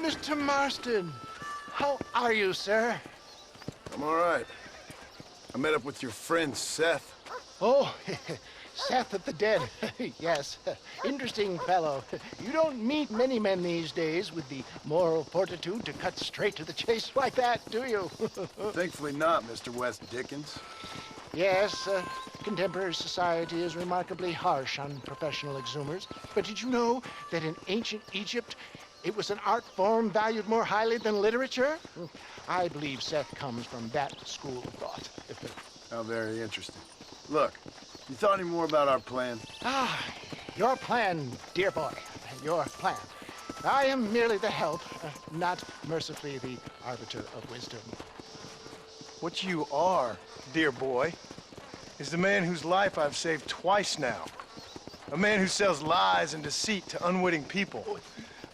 Mr. Marston. How are you, sir? I'm all right. I met up with your friend, Seth. Oh, Seth of the Dead. Yes, interesting fellow. You don't meet many men these days with the moral fortitude to cut straight to the chase like that, do you? Thankfully not, Mr. West Dickens. Yes, contemporary society is remarkably harsh on professional exhumers. But did you know that in ancient Egypt, it was an art form valued more highly than literature? I believe Seth comes from that school of thought. How very interesting. Look, you thought any more about our plan? Ah, your plan, dear boy, your plan. I am merely the help, not mercifully the arbiter of wisdom. What you are, dear boy, is the man whose life I've saved twice now. A man who sells lies and deceit to unwitting people.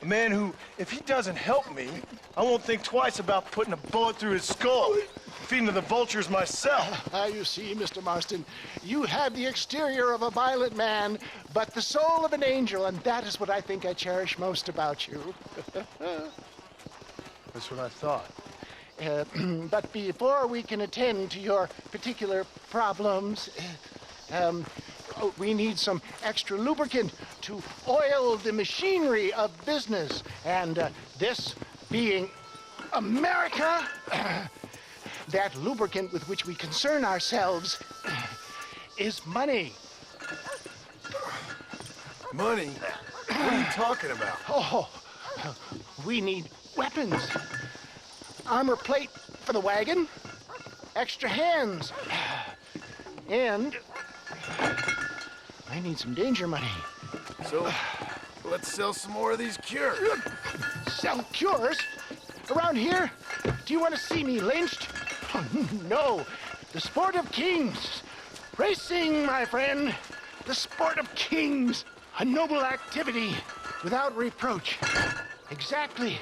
A man who, if he doesn't help me, I won't think twice about putting a bullet through his skull, feeding to the vultures myself. You see, Mr. Marston, you have the exterior of a violent man, but the soul of an angel, and that is what I think I cherish most about you. That's what I thought. But before we can attend to your particular problems, we need some extra lubricant to oil the machinery of business. And this being America, that lubricant with which we concern ourselves is money. Money? What are you talking about? Oh, we need weapons. Armor plate for the wagon, extra hands, and I need some danger money. So, let's sell some more of these cures. Sell cures? Around here? Do you want to see me lynched? Oh, no. The sport of kings. Racing, my friend. The sport of kings. A noble activity without reproach. Exactly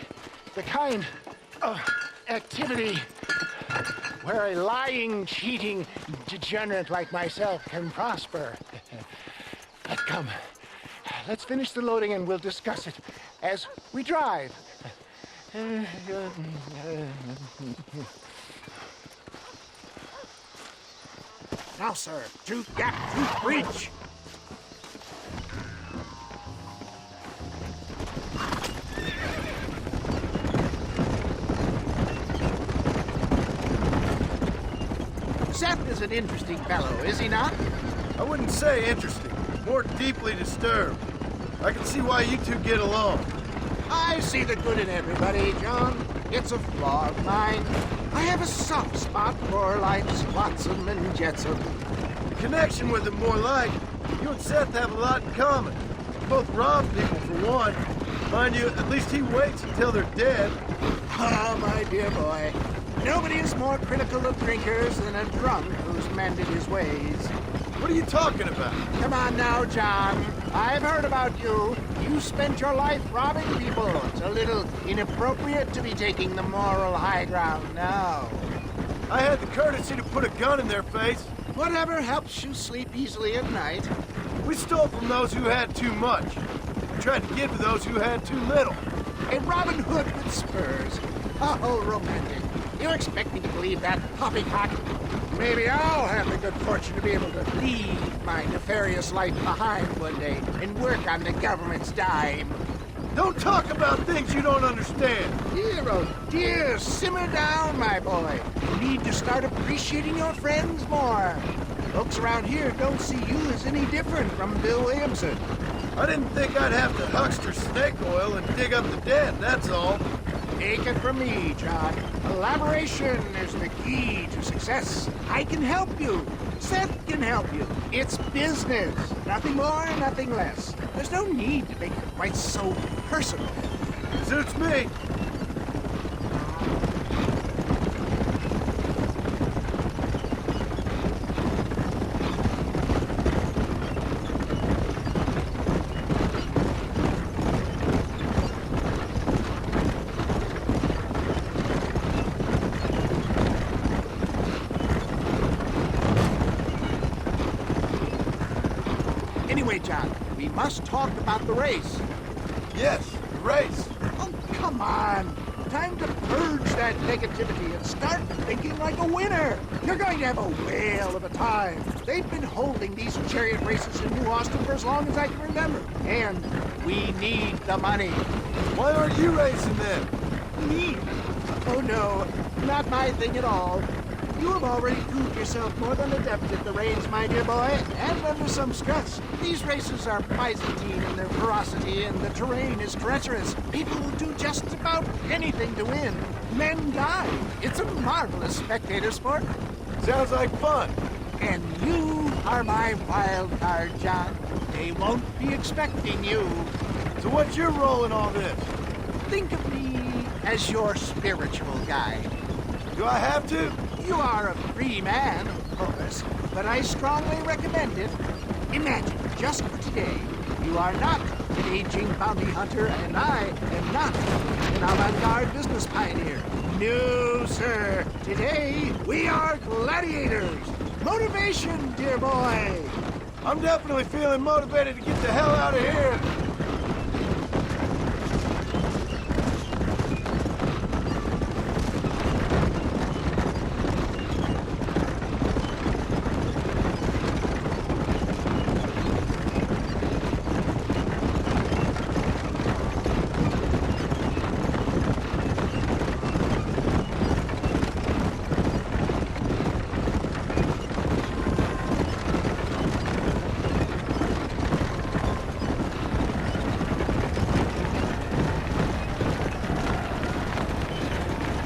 the kind of activity where a lying, cheating degenerate like myself can prosper. But come, let's finish the loading and we'll discuss it as we drive. Now, sir, tooth gap, tooth breach. Seth is an interesting fellow, is he not? I wouldn't say interesting, more deeply disturbed. I can see why you two get along. I see the good in everybody, John. It's a flaw of mine. I have a soft spot for life's flotsam and jetsam. The connection with him, more like. You and Seth have a lot in common. You both rob people, for one. Mind you, at least he waits until they're dead. Ah, my dear boy. Nobody is more critical of drinkers than a drunk who's mended his ways. What are you talking about? Come on now, John. I've heard about you. You spent your life robbing people. It's a little inappropriate to be taking the moral high ground now. I had the courtesy to put a gun in their face. Whatever helps you sleep easily at night. We stole from those who had too much. We tried to give to those who had too little. A Robin Hood with spurs. Oh, romantic. You expect me to believe that poppycock? Maybe I'll have the good fortune to be able to leave my nefarious life behind one day and work on the government's dime. Don't talk about things you don't understand. Dear, oh dear, simmer down, my boy. You need to start appreciating your friends more. Folks around here don't see you as any different from Bill Williamson. I didn't think I'd have to huckster snake oil and dig up the dead, that's all. Take it from me, John. Collaboration is the key to success. I can help you. Seth can help you. It's business. Nothing more, nothing less. There's no need to make it quite so personal. Suits me. Anyway, John, we must talk about the race. Yes, The race. Oh, come on. Time to purge that negativity and start thinking like a winner. You're going to have a whale of a time. They've been holding these chariot races in New Austin for as long as I can remember. And we need the money. Why aren't you racing then? Me? Oh, no. Not my thing at all. You have already proved yourself more than adept at the reins, my dear boy, and under some stress. These races are Byzantine in their ferocity, and the terrain is treacherous. People will do just about anything to win. Men die. It's a marvelous spectator sport. Sounds like fun. And you are my wild card, John. They won't be expecting you. So what's your role in all this? Think of me as your spiritual guide. Do I have to? You are a free man, of course, but I strongly recommend it. Imagine, just for today, you are not an aging bounty hunter, and I am not an avant-garde business pioneer. No, sir. Today, we are gladiators. Motivation, dear boy. I'm definitely feeling motivated to get the hell out of here.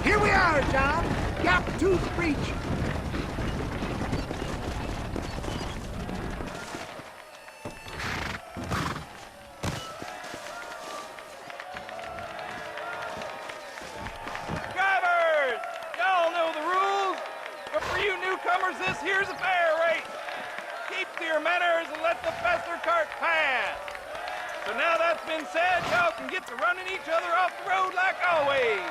Here we are, John. Gap Tooth Breach. Drivers! Y'all know the rules, but for you newcomers, this here's a fair race. Keep to your manners and let the faster cart pass. So now that's been said, y'all can get to running each other off the road like always.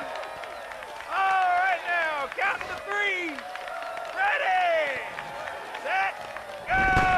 All right now, count to three. Ready, set, go!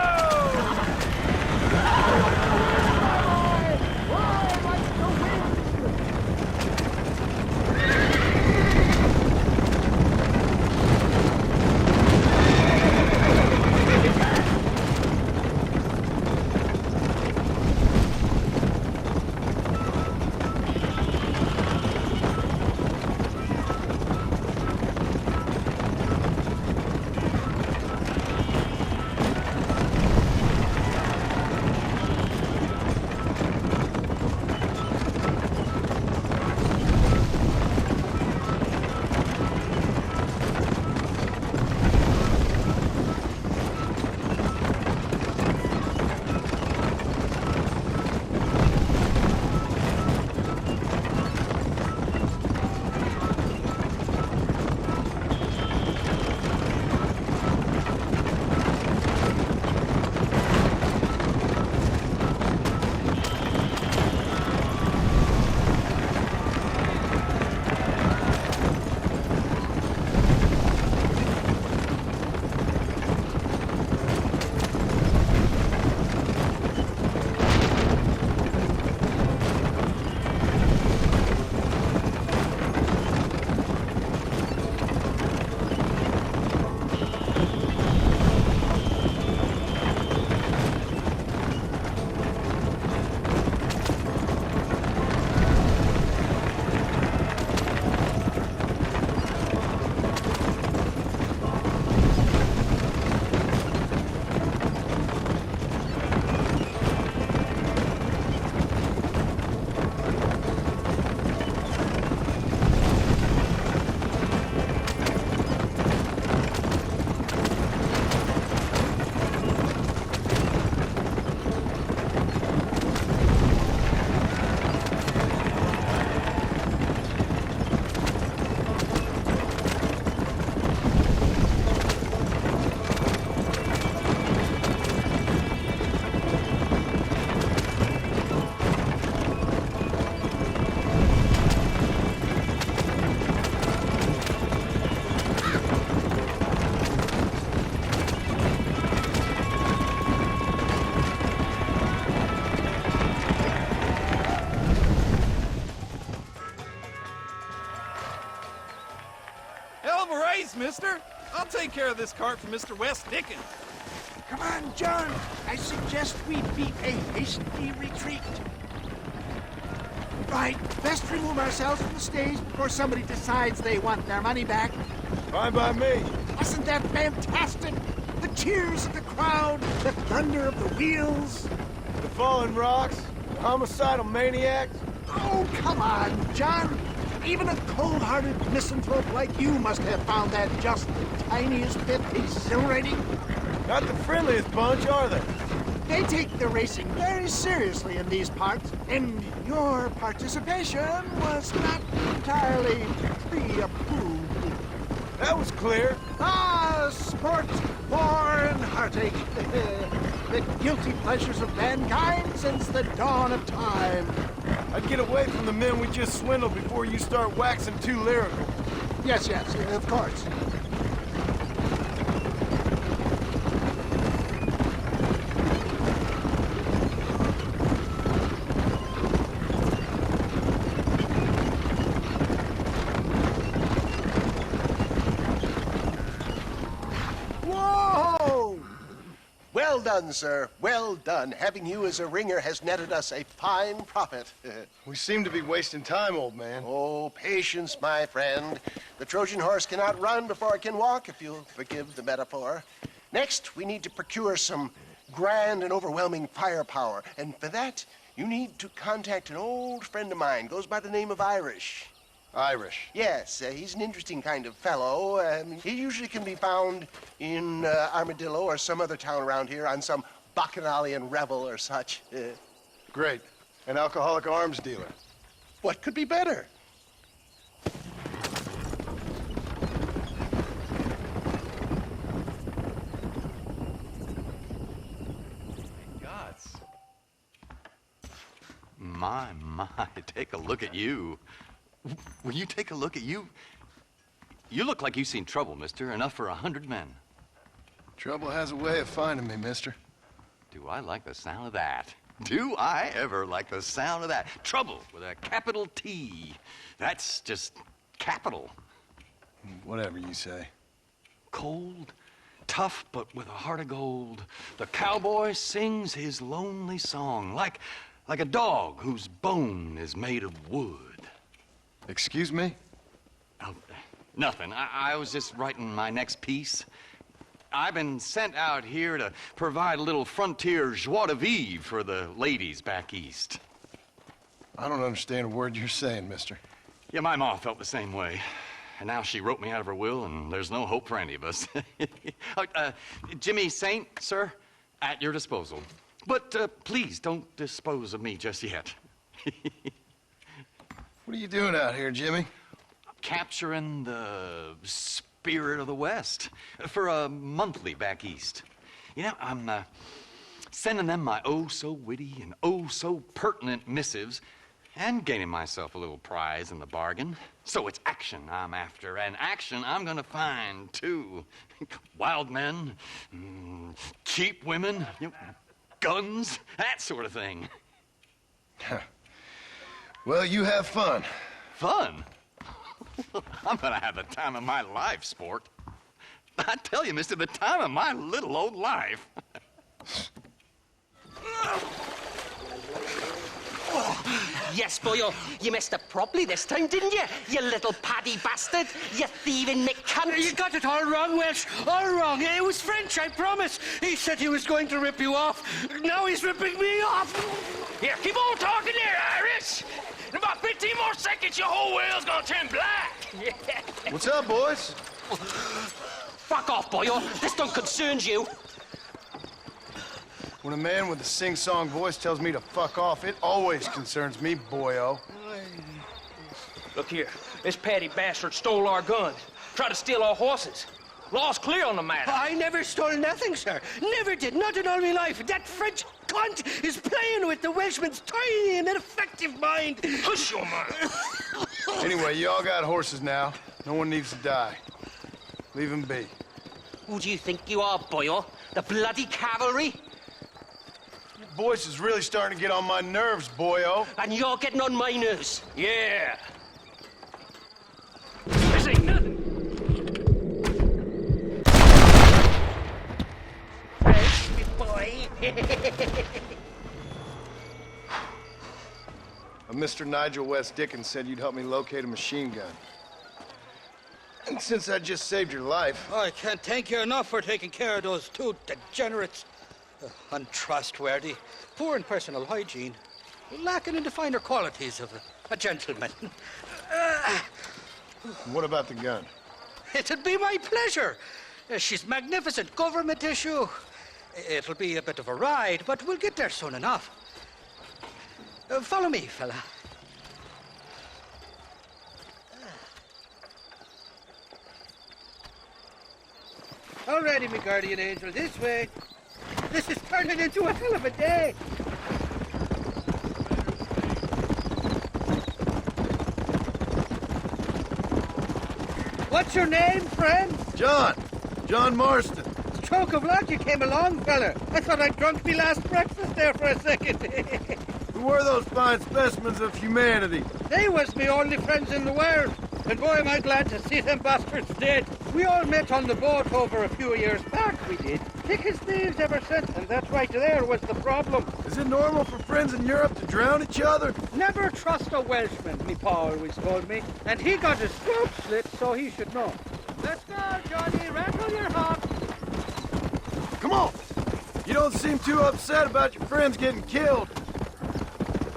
mister. I'll take care of this cart for Mr. West Dickens. Come on, John. I suggest we beat a hasty retreat. Right, best remove ourselves from the stage before somebody decides they want their money back. Fine by me. Wasn't that fantastic? The cheers of the crowd, the thunder of the wheels. The fallen rocks, the homicidal maniacs. Oh, come on, John. Even a cold-hearted misanthrope like you must have found that just the tiniest bit exhilarating. Not the friendliest bunch, are they? They take the racing very seriously in these parts, and your participation was not entirely pre-approved. That was clear. Ah, sport, war, and heartache. The guilty pleasures of mankind since the dawn of time. I'd get away from the men we just swindled before you start waxing too lyrical. Yes, of course. Well done, sir. Well done. Having you as a ringer has netted us a fine profit. We seem to be wasting time, old man. Oh, patience, my friend. The Trojan horse cannot run before it can walk, if you'll forgive the metaphor. Next, we need to procure some grand and overwhelming firepower. And for that, you need to contact an old friend of mine. Goes by the name of Irish. Irish. Yes, he's an interesting kind of fellow. He usually can be found in Armadillo or some other town around here on some bacchanalian revel or such. Great. An alcoholic arms dealer. What could be better? Gods. My, take a look at you. Will you take a look at you? You look like you've seen trouble, mister. Enough for 100 men. Trouble has a way of finding me, mister. Do I like the sound of that? Do I ever like the sound of that? Trouble with a capital T. That's just capital. Whatever you say. Cold, tough, but with a heart of gold. The cowboy sings his lonely song like a dog whose bone is made of wood. Excuse me? Oh, nothing. I was just writing my next piece. I've been sent out here to provide a little frontier joie de vivre for the ladies back east. I don't understand a word you're saying, mister. Yeah, my ma felt the same way. And now she wrote me out of her will, and there's no hope for any of us. Jimmy Saint, sir, at your disposal. But please don't dispose of me just yet. What are you doing out here, Jimmy? Capturing the spirit of the West for a monthly back east. You know, I'm sending them my oh-so-witty and oh-so-pertinent missives and gaining myself a little prize in the bargain. So it's action I'm after, and action I'm gonna find, too. Wild men, cheap women, guns, that sort of thing. Well, you have fun. Fun? I'm gonna have the time of my life, sport. I tell you, mister, the time of my little old life. Yes, boyo, you messed up properly this time, didn't you? You little paddy bastard. You thieving McCunt. You got it all wrong, Welsh. All wrong. It was French, I promise. He said he was going to rip you off. Now he's ripping me off. Here, keep on talking there, Irish. In about 15 more seconds, your whole whale's gonna turn black. What's up, boys? Fuck off, boyo. This don't concern you. When a man with a sing-song voice tells me to fuck off, it always concerns me, boyo. Look here. This paddy bastard stole our gun. Tried to steal our horses. Law's clear on the matter. I never stole nothing, sir. Never did. Not in all my life. That French cunt is playing with the Welshman's tiny and ineffective mind. Hush your mouth. Anyway, you all got horses now. No one needs to die. Leave him be. Who do you think you are, boyo? The bloody cavalry? Your voice is really starting to get on my nerves, boyo. And you're getting on my nerves. Yeah. This ain't nothing. Mr. Nigel West Dickens said you'd help me locate a machine gun. And since I just saved your life... I can't thank you enough for taking care of those two degenerates. Untrustworthy, poor in personal hygiene, lacking in the finer qualities of a gentleman. What about the gun? It'd be my pleasure. She's magnificent, government issue. It'll be a bit of a ride, but we'll get there soon enough. Follow me, fella. All righty, me guardian angel, this way. This is turning into a hell of a day. What's your name, friend? John Marston. Stroke of luck you came along, fella. I thought I'd drunk me last breakfast there for a second. Who were those fine specimens of humanity? They was me only friends in the world. And boy, am I glad to see them bastards dead. We all met on the boat over a few years back, we did. Thick as thieves ever since, and that right there was the problem. Is it normal for friends in Europe to drown each other? Never trust a Welshman, me pa always told me. And he got his throat slit, so he should know. Let's go, Johnny. Rattle your hop. Come on! You don't seem too upset about your friends getting killed.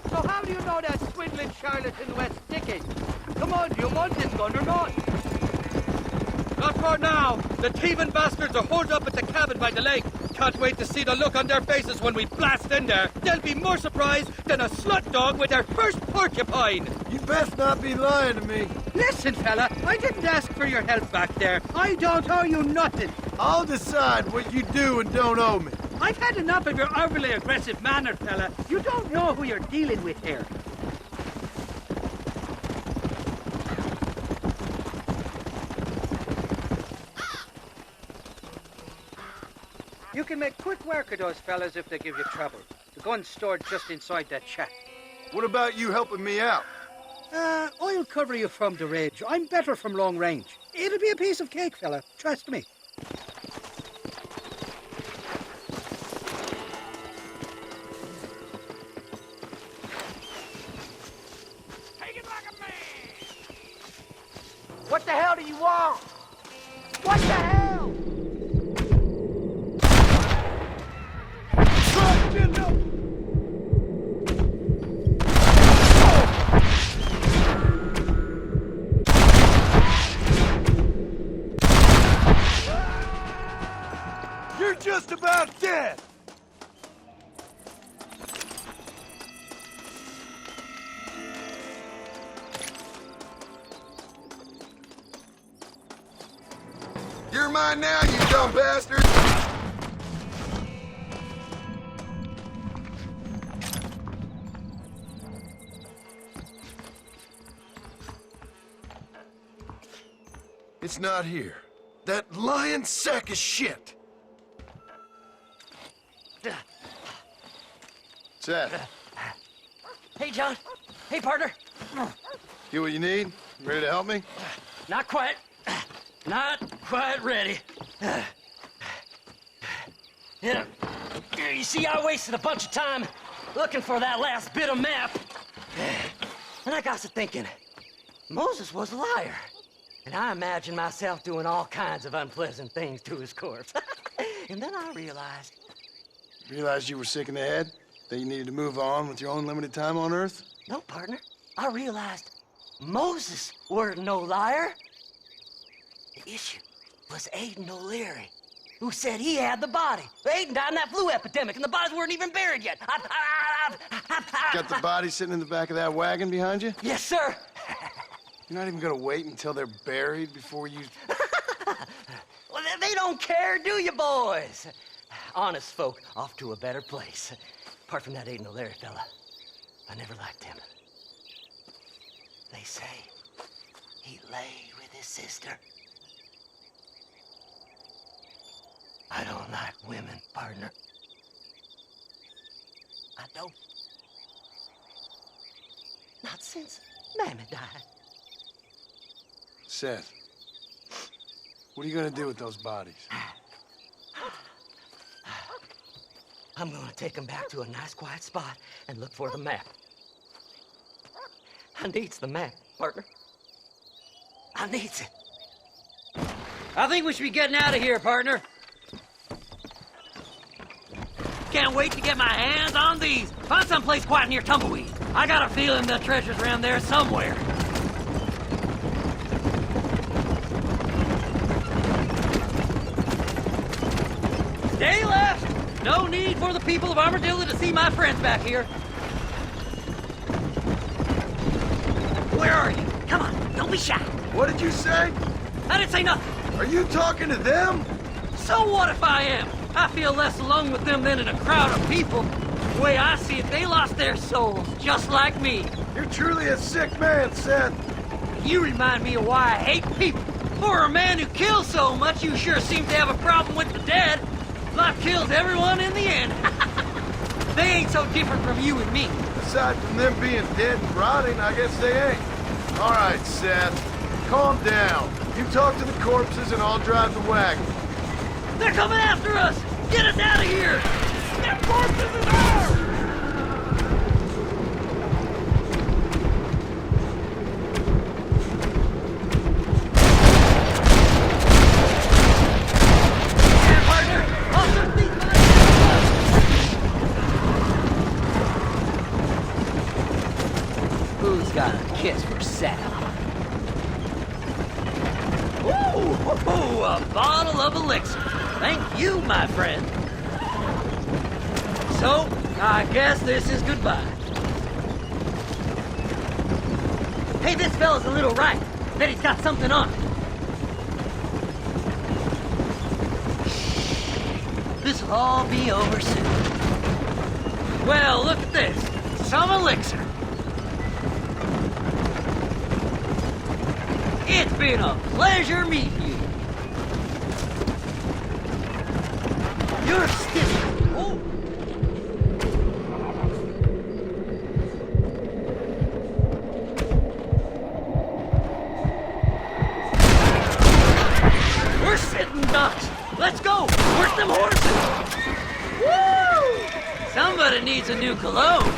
So how do you know that swindling charlatan West Dickens? Come on, do you want this gun or not? Not for now. The thieving bastards are holed up at the cabin by the lake. Can't wait to see the look on their faces when we blast in there. They'll be more surprised than a slut dog with their first porcupine. You best not be lying to me. Listen, fella, I didn't ask for your help back there. I don't owe you nothing. I'll decide what you do and don't owe me. I've had enough of your overly aggressive manner, fella. You don't know who you're dealing with here. You can make quick work of those fellas if they give you trouble. The gun's stored just inside that shack. What about you helping me out? I'll cover you from the ridge. I'm better from long range. It'll be a piece of cake, fella. Trust me. Take it like a man! What the hell do you want? What the hell? You're just about dead! You're mine now, you dumb bastard! It's not here. That lying sack of shit! Seth, Hey, John. Hey, partner. get what you need? Ready to help me? Not quite. Not quite ready. You see, I wasted a bunch of time looking for that last bit of map. And I got to thinking, Moses was a liar. And I imagined myself doing all kinds of unpleasant things to his corpse. And then I realized... Realized you were sick in the head? That you needed to move on with your own limited time on Earth? No, partner. I realized Moses weren't no liar. The issue was Aiden O'Leary, who said he had the body. Aiden died in that flu epidemic, and the bodies weren't even buried yet. Got the body sitting in the back of that wagon behind you? Yes, sir. You're not even gonna wait until they're buried before you... Well, they don't care, do you, boys? Honest folk off to a better place. Apart from that Aiden O'Leary fella, I never liked him. They say he lay with his sister. I don't like women, partner. I don't. Not since Mammy died. Seth, what are you gonna do with those bodies? I'm gonna take him back to a nice quiet spot and look for the map. I needs the map, partner. I needs it. I think we should be getting out of here, partner. Can't wait to get my hands on these. Find someplace quiet near Tumbleweed. I got a feeling the treasure's around there somewhere. Stay left! No need for the people of Armadillo to see my friends back here. Where are you? Come on, don't be shy. What did you say? I didn't say nothing. Are you talking to them? So what if I am? I feel less alone with them than in a crowd of people. The way I see it, they lost their souls, just like me. You're truly a sick man, Seth. You remind me of why I hate people. For a man who kills so much, you sure seem to have a problem with the dead. Life kills everyone in the end. They ain't so different from you and me. Aside from them being dead and rotting, I guess they ain't. All right, Seth. Calm down. You talk to the corpses and I'll drive the wagon. They're coming after us! Get us out of here! That corpse is ours! Here, partner! Officer, please, who's got a kiss for Seth? Ooh, a bottle of elixir. Thank you, my friend. So, I guess this is goodbye. Hey, this fella's a little right. Bet he's got something on him. This'll all be over soon. Well, look at this. Some elixir. It's been a pleasure meeting you. You're stiff. Oh. We're sitting ducks. Let's go. Where's them horses? Woo! Somebody needs a new cologne.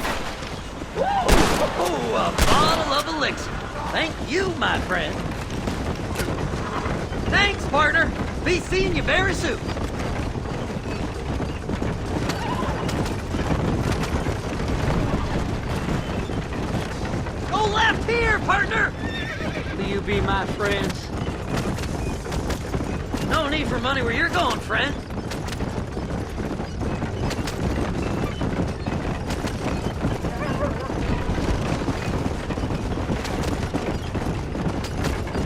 Woo! A bottle of elixir. Thank you, my friend. Thanks, partner. Be seeing you very soon. Go left here, partner! Will you be my friends? No need for money where you're going, friend.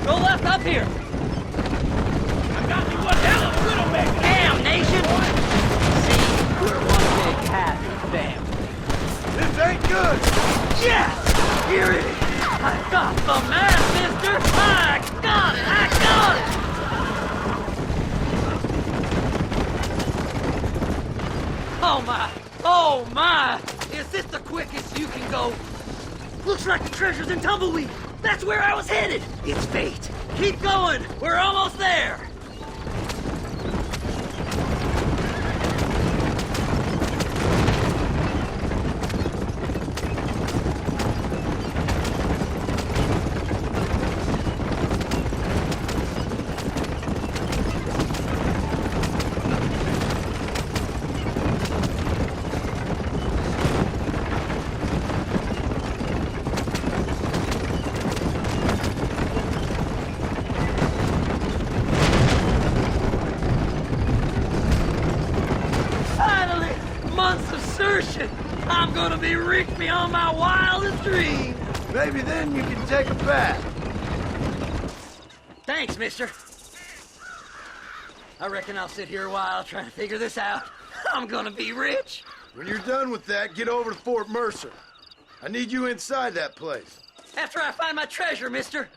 Go left up here. I got you one hell of a little bit. Damnation! See, we're one big happy family. This ain't good. Yes! Here it is! I got the man, mister! I got it! I got it! Oh my! Oh my! Is this the quickest you can go? Looks like the treasure's in Tumbleweed! That's where I was headed! It's fate! Keep going! We're almost there! I'm gonna be rich beyond my wildest dreams. Maybe then you can take a bath. Thanks, mister. I reckon I'll sit here a while trying to figure this out. I'm gonna be rich. When you're done with that, get over to Fort Mercer. I need you inside that place. After I find my treasure, mister.